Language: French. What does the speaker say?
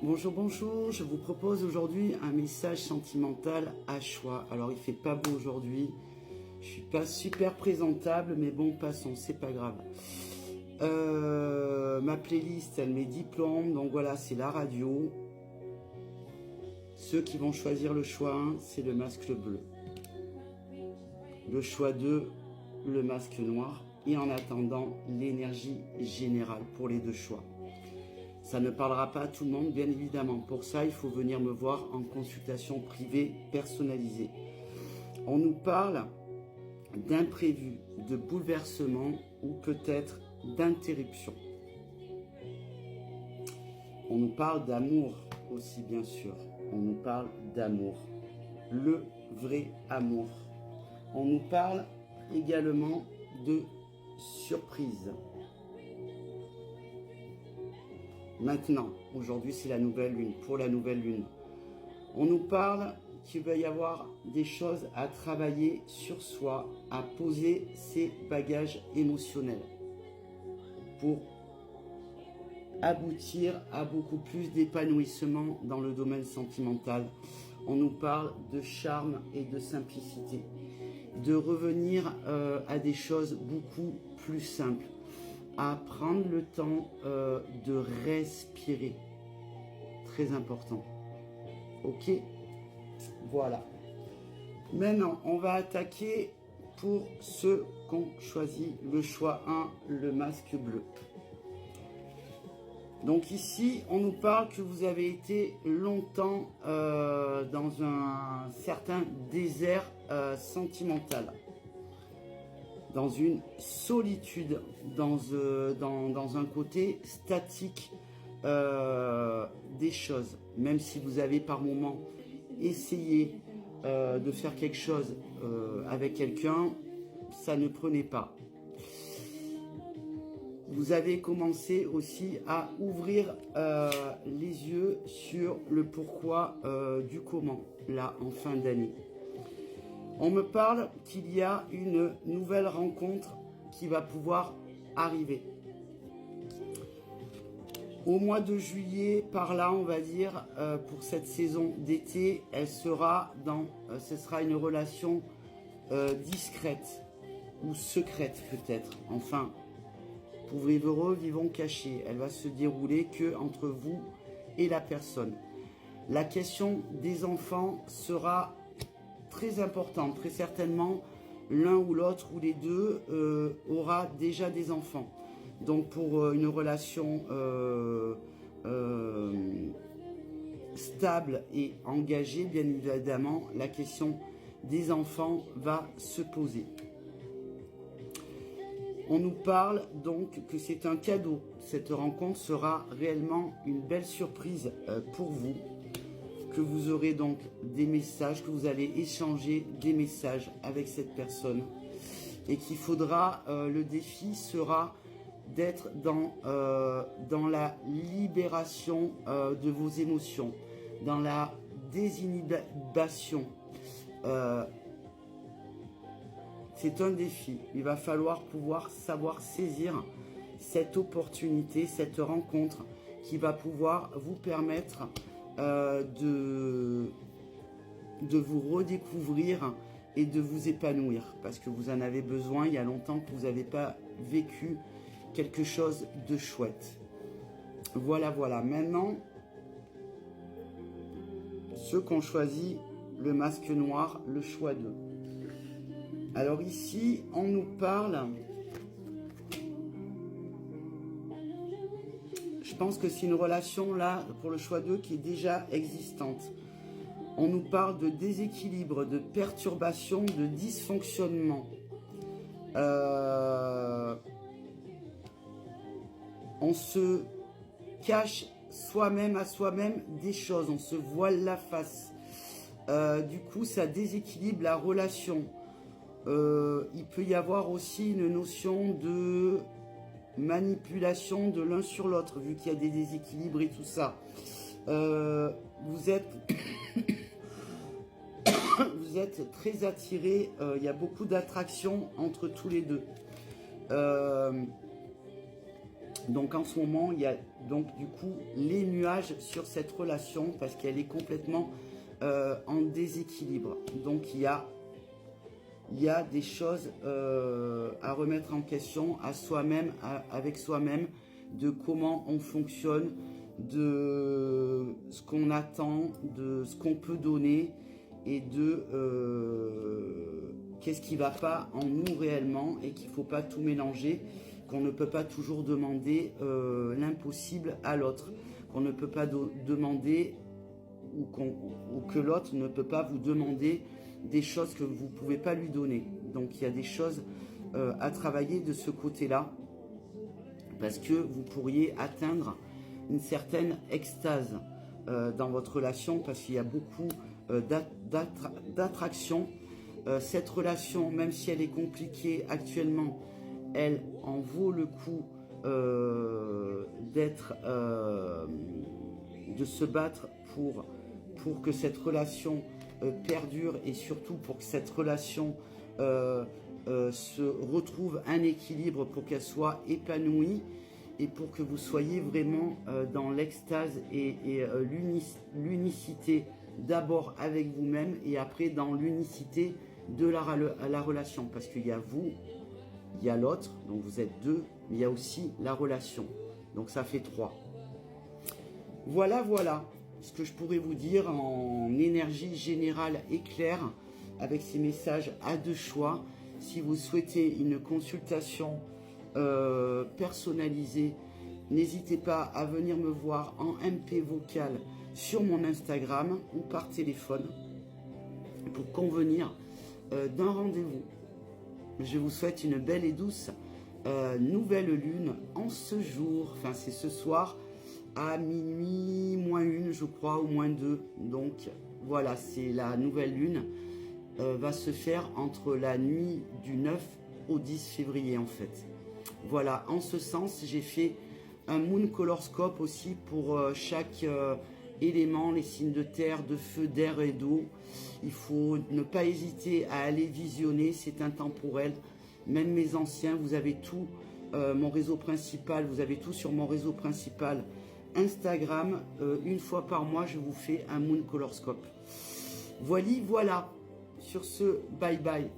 Bonjour, bonjour, je vous propose aujourd'hui un message sentimental à choix. Alors il fait pas beau aujourd'hui, je suis pas super présentable, mais bon, passons, c'est pas grave. Ma playlist, elle met diplôme, donc voilà, c'est la radio. Ceux qui vont choisir le choix 1, c'est le masque bleu. Le choix 2, le masque noir. Et en attendant, l'énergie générale pour les deux choix. Ça ne parlera pas à tout le monde, bien évidemment. Pour ça, il faut venir me voir en consultation privée personnalisée. On nous parle d'imprévu, de bouleversement ou peut-être d'interruption. On nous parle d'amour aussi, bien sûr. On nous parle d'amour. Le vrai amour. On nous parle également de surprise. Maintenant, aujourd'hui c'est la nouvelle lune, pour la nouvelle lune. On nous parle qu'il va y avoir des choses à travailler sur soi, à poser ses bagages émotionnels pour aboutir à beaucoup plus d'épanouissement dans le domaine sentimental. On nous parle de charme et de simplicité, de revenir à des choses beaucoup plus simples, à prendre le temps de respirer. Très important. Ok? Voilà. Maintenant, on va attaquer pour ceux qui ont choisi le choix 1, le masque bleu. Donc ici, on nous parle que vous avez été longtemps dans un certain désert sentimental, dans une solitude, dans un côté statique des choses. Même si vous avez par moment essayé de faire quelque chose avec quelqu'un, ça ne prenait pas. Vous avez commencé aussi à ouvrir les yeux sur le pourquoi du comment, là, en fin d'année. On me parle qu'il y a une nouvelle rencontre qui va pouvoir arriver. Au mois de juillet, par là, on va dire, pour cette saison d'été, ce sera une relation discrète ou secrète peut-être. Enfin, pour vivre heureux, vivons cachés. Elle va se dérouler que entre vous et la personne. La question des enfants sera très importante. Très certainement, l'un ou l'autre ou les deux aura déjà des enfants. Donc pour une relation stable et engagée, bien évidemment, la question des enfants va se poser. On nous parle donc que c'est un cadeau. Cette rencontre sera réellement une belle surprise pour vous. Que vous aurez donc des messages, que vous allez échanger des messages avec cette personne. Et qu'il faudra, le défi sera d'être dans la libération de vos émotions, dans la désinhibition. C'est un défi. Il va falloir pouvoir savoir saisir cette opportunité, cette rencontre qui va pouvoir vous permettre de vous redécouvrir et de vous épanouir. Parce que vous en avez besoin. Il y a longtemps que vous n'avez pas vécu quelque chose de chouette. Voilà, voilà. Maintenant, ceux qui ont choisi le masque noir, le choix 2. Alors ici, on nous parle, je pense que c'est une relation là, pour le choix 2, qui est déjà existante. On nous parle de déséquilibre, de perturbation, de dysfonctionnement. On se cache soi-même à soi-même des choses, on se voile la face. Du coup, ça déséquilibre la relation. Il peut y avoir aussi une notion de manipulation de l'un sur l'autre, vu qu'il y a des déséquilibres et tout ça. Vous êtes très attirés, il y a beaucoup d'attraction entre tous les deux. Donc en ce moment, il y a donc du coup les nuages sur cette relation parce qu'elle est complètement en déséquilibre. Donc il y a des choses à remettre en question à soi-même, avec soi-même, de comment on fonctionne, de ce qu'on attend, de ce qu'on peut donner et de qu'est-ce qui ne va pas en nous réellement et qu'il ne faut pas tout mélanger, qu'on ne peut pas toujours demander l'impossible à l'autre, qu'on ne peut pas demander ou que l'autre ne peut pas vous demander des choses que vous ne pouvez pas lui donner. Donc il y a des choses à travailler de ce côté-là parce que vous pourriez atteindre une certaine extase dans votre relation parce qu'il y a beaucoup d'attraction. Cette relation, même si elle est compliquée actuellement, elle en vaut le coup de se battre pour que cette relation perdure et surtout pour que cette relation se retrouve un équilibre pour qu'elle soit épanouie et pour que vous soyez vraiment dans l'extase et l'unicité d'abord avec vous-même et après dans l'unicité de la relation parce qu'il y a vous, il y a l'autre, donc vous êtes deux, mais il y a aussi la relation, donc ça fait 3. Voilà ce que je pourrais vous dire en énergie générale et claire avec ces messages à 2 choix. Si vous souhaitez une consultation personnalisée, n'hésitez pas à venir me voir en MP vocal sur mon Instagram ou par téléphone pour convenir d'un rendez-vous. Je vous souhaite une belle et douce nouvelle lune en ce jour, enfin c'est ce soir à minuit -1 je crois ou -2, donc voilà, c'est la nouvelle lune va se faire entre la nuit du 9 au 10 février en fait. Voilà, en ce sens j'ai fait un moon colorscope aussi pour chaque élément, les signes de terre, de feu, d'air et d'eau. Il faut ne pas hésiter à aller visionner, c'est intemporel. Même mes anciens, vous avez tout, mon réseau principal, vous avez tout sur mon réseau principal Instagram. Une fois par mois, je vous fais un moon colorscope. Voilà, sur ce, bye bye.